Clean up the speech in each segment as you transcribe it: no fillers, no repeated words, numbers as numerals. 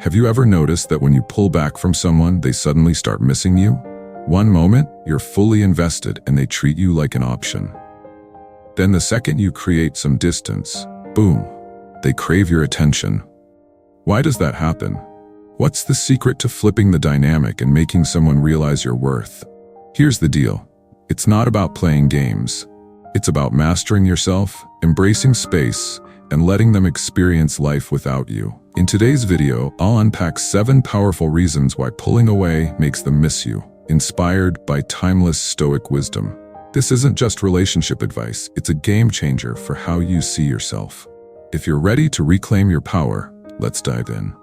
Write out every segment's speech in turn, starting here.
Have you ever noticed that when you pull back from someone, they suddenly start missing you? One moment, you're fully invested and they treat you like an option. Then the second you create some distance, boom, they crave your attention. Why does that happen? What's the secret to flipping the dynamic and making someone realize your worth? Here's the deal. It's not about playing games. It's about mastering yourself, embracing space, and letting them experience life without you. In today's video, I'll unpack 7 powerful reasons why pulling away makes them miss you, inspired by timeless Stoic wisdom. This isn't just relationship advice, it's a game changer for how you see yourself. If you're ready to reclaim your power, let's dive in.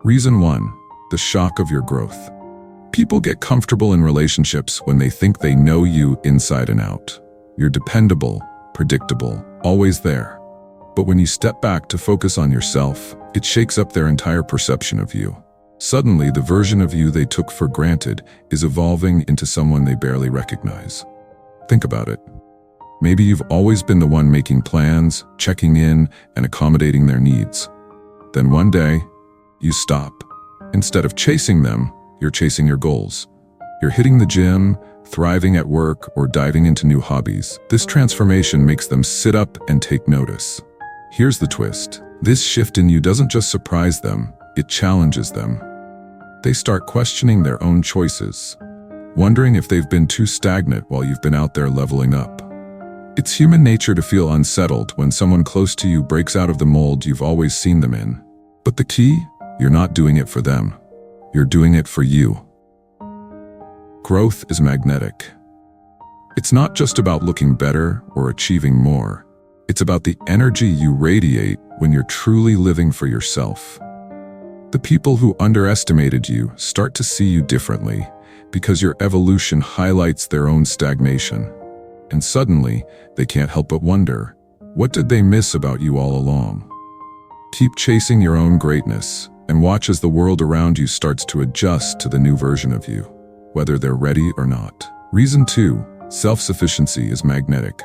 Reason 1, the shock of your growth. People get comfortable in relationships when they think they know you inside and out. You're dependable, predictable, always there. But when you step back to focus on yourself, it shakes up their entire perception of you. Suddenly, the version of you they took for granted is evolving into someone they barely recognize. Think about it. Maybe you've always been the one making plans, checking in, and accommodating their needs. Then one day, you stop. Instead of chasing them, you're chasing your goals. You're hitting the gym, thriving at work, or diving into new hobbies. This transformation makes them sit up and take notice. Here's the twist. This shift in you doesn't just surprise them, it challenges them. They start questioning their own choices, wondering if they've been too stagnant while you've been out there leveling up. It's human nature to feel unsettled when someone close to you breaks out of the mold you've always seen them in. But the key? You're not doing it for them. You're doing it for you. Growth is magnetic. It's not just about looking better or achieving more. It's about the energy you radiate when you're truly living for yourself. The people who underestimated you start to see you differently because your evolution highlights their own stagnation. And suddenly, they can't help but wonder, what did they miss about you all along? Keep chasing your own greatness and watch as the world around you starts to adjust to the new version of you, whether they're ready or not. Reason 2, self-sufficiency is magnetic.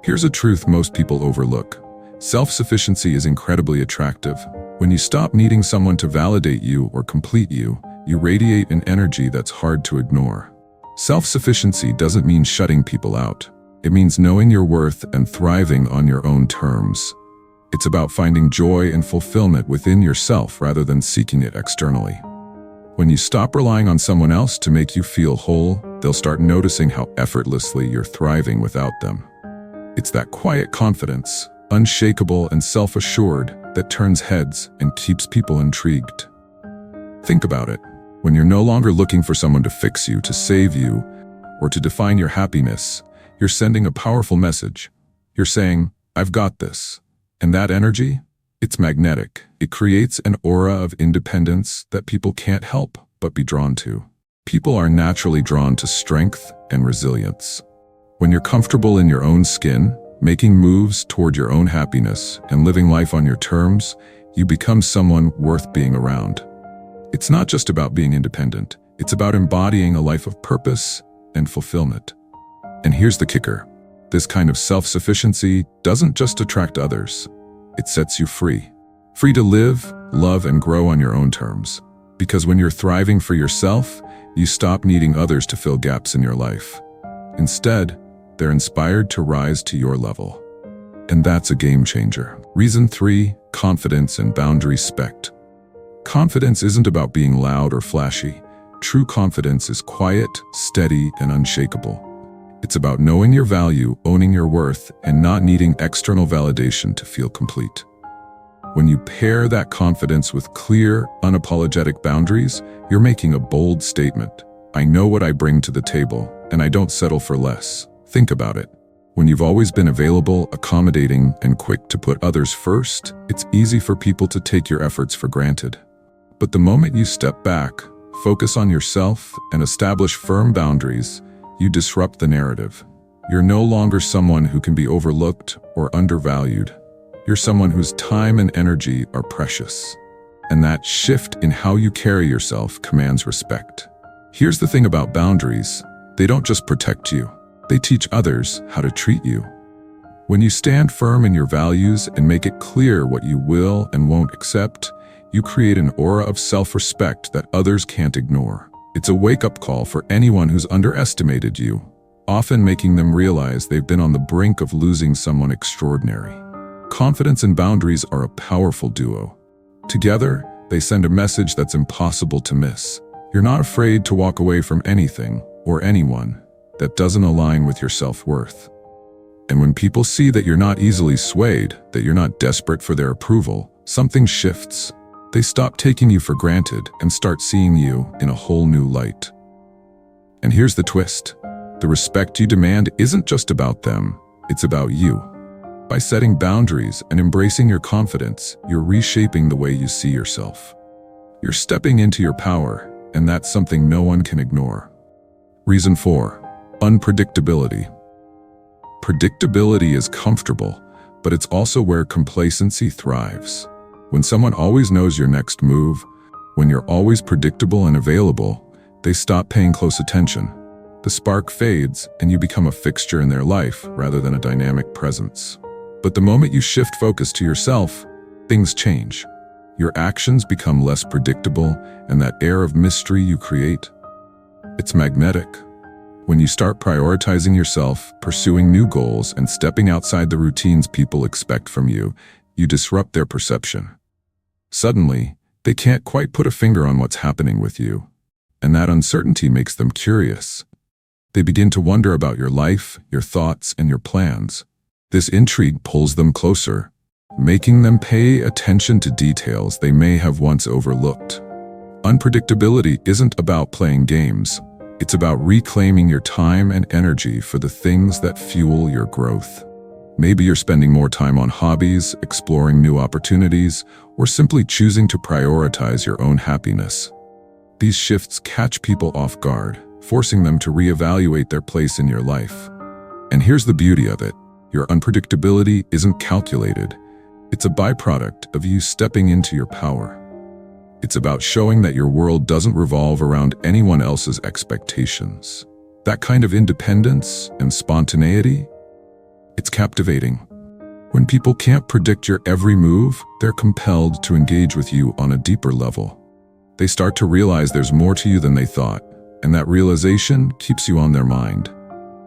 Here's a truth most people overlook. Self-sufficiency is incredibly attractive. When you stop needing someone to validate you or complete you, you radiate an energy that's hard to ignore. Self-sufficiency doesn't mean shutting people out. It means knowing your worth and thriving on your own terms. It's about finding joy and fulfillment within yourself rather than seeking it externally. When you stop relying on someone else to make you feel whole, they'll start noticing how effortlessly you're thriving without them. It's that quiet confidence, unshakable and self-assured, that turns heads and keeps people intrigued. Think about it. When you're no longer looking for someone to fix you, to save you, or to define your happiness, you're sending a powerful message. You're saying, I've got this. And that energy? It's magnetic. It creates an aura of independence that people can't help but be drawn to. People are naturally drawn to strength and resilience. When you're comfortable in your own skin, making moves toward your own happiness and living life on your terms, you become someone worth being around. It's not just about being independent. It's about embodying a life of purpose and fulfillment. And here's the kicker. This kind of self-sufficiency doesn't just attract others. It sets you free. Free to live, love, and grow on your own terms. Because when you're thriving for yourself, you stop needing others to fill gaps in your life. Instead, they're inspired to rise to your level. And that's a game changer. Reason 3, confidence and boundary respect. Confidence isn't about being loud or flashy. True confidence is quiet, steady, and unshakable. It's about knowing your value, owning your worth, and not needing external validation to feel complete. When you pair that confidence with clear, unapologetic boundaries, you're making a bold statement. I know what I bring to the table, and I don't settle for less. Think about it. When you've always been available, accommodating, and quick to put others first, it's easy for people to take your efforts for granted. But the moment you step back, focus on yourself, and establish firm boundaries, you disrupt the narrative. You're no longer someone who can be overlooked or undervalued. You're someone whose time and energy are precious. And that shift in how you carry yourself commands respect. Here's the thing about boundaries. They don't just protect you. They teach others how to treat you. When you stand firm in your values and make it clear what you will and won't accept, you create an aura of self-respect that others can't ignore. It's a wake-up call for anyone who's underestimated you, often making them realize they've been on the brink of losing someone extraordinary. Confidence and boundaries are a powerful duo. Together, they send a message that's impossible to miss. You're not afraid to walk away from anything or anyone that doesn't align with your self-worth. And when people see that you're not easily swayed, that you're not desperate for their approval, something shifts. They stop taking you for granted and start seeing you in a whole new light. And here's the twist. The respect you demand isn't just about them, it's about you. By setting boundaries and embracing your confidence, you're reshaping the way you see yourself. You're stepping into your power, and that's something no one can ignore. Reason 4. Unpredictability. Predictability is comfortable, but it's also where complacency thrives. When someone always knows your next move, when you're always predictable and available, they stop paying close attention. The spark fades, and you become a fixture in their life rather than a dynamic presence. But the moment you shift focus to yourself, things change. Your actions become less predictable, and that air of mystery you create, it's magnetic. When you start prioritizing yourself, pursuing new goals, and stepping outside the routines people expect from you, you disrupt their perception. Suddenly, they can't quite put a finger on what's happening with you, and that uncertainty makes them curious. They begin to wonder about your life, your thoughts, and your plans. This intrigue pulls them closer, making them pay attention to details they may have once overlooked. Unpredictability isn't about playing games. It's about reclaiming your time and energy for the things that fuel your growth. Maybe you're spending more time on hobbies, exploring new opportunities, or simply choosing to prioritize your own happiness. These shifts catch people off guard, forcing them to reevaluate their place in your life. And here's the beauty of it. Your unpredictability isn't calculated. It's a byproduct of you stepping into your power. It's about showing that your world doesn't revolve around anyone else's expectations. That kind of independence and spontaneity, it's captivating. When people can't predict your every move, they're compelled to engage with you on a deeper level. They start to realize there's more to you than they thought, and that realization keeps you on their mind.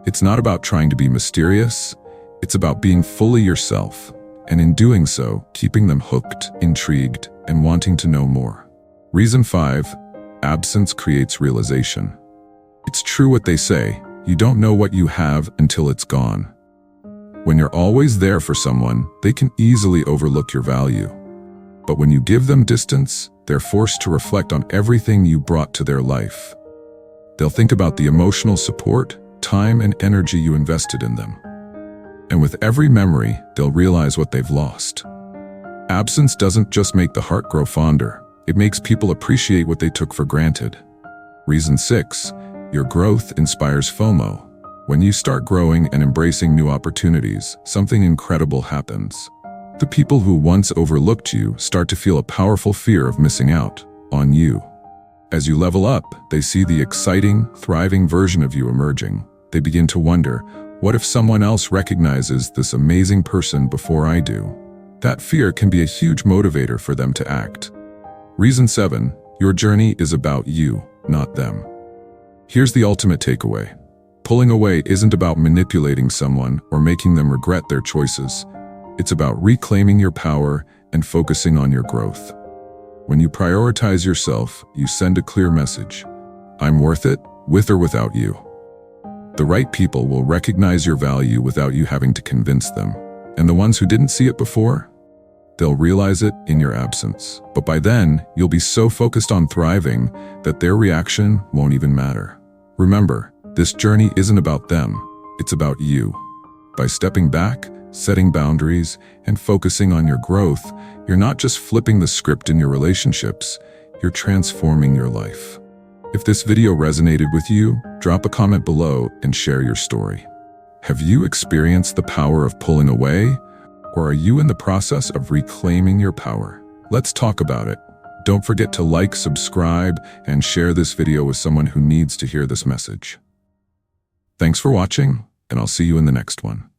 It's not about trying to be mysterious, it's about being fully yourself, and in doing so, keeping them hooked, intrigued, and wanting to know more. Reason 5. Absence creates realization. It's true what they say, you don't know what you have until it's gone. When you're always there for someone, they can easily overlook your value. But when you give them distance, they're forced to reflect on everything you brought to their life. They'll think about the emotional support, time, and energy you invested in them. And with every memory, they'll realize what they've lost. Absence doesn't just make the heart grow fonder, it makes people appreciate what they took for granted. Reason 6. Your growth inspires FOMO. When you start growing and embracing new opportunities, something incredible happens. The people who once overlooked you start to feel a powerful fear of missing out on you. As you level up, they see the exciting, thriving version of you emerging. They begin to wonder, what if someone else recognizes this amazing person before I do? That fear can be a huge motivator for them to act. Reason 7. Your journey is about you, not them. Here's the ultimate takeaway. Pulling away isn't about manipulating someone or making them regret their choices. It's about reclaiming your power and focusing on your growth. When you prioritize yourself, you send a clear message. I'm worth it, with or without you. The right people will recognize your value without you having to convince them. And the ones who didn't see it before, they'll realize it in your absence. But by then, you'll be so focused on thriving that their reaction won't even matter. Remember, this journey isn't about them, it's about you. By stepping back, setting boundaries, and focusing on your growth, you're not just flipping the script in your relationships, you're transforming your life. If this video resonated with you, drop a comment below and share your story. Have you experienced the power of pulling away? Or are you in the process of reclaiming your power? Let's talk about it. Don't forget to like, subscribe, and share this video with someone who needs to hear this message. Thanks for watching, and I'll see you in the next one.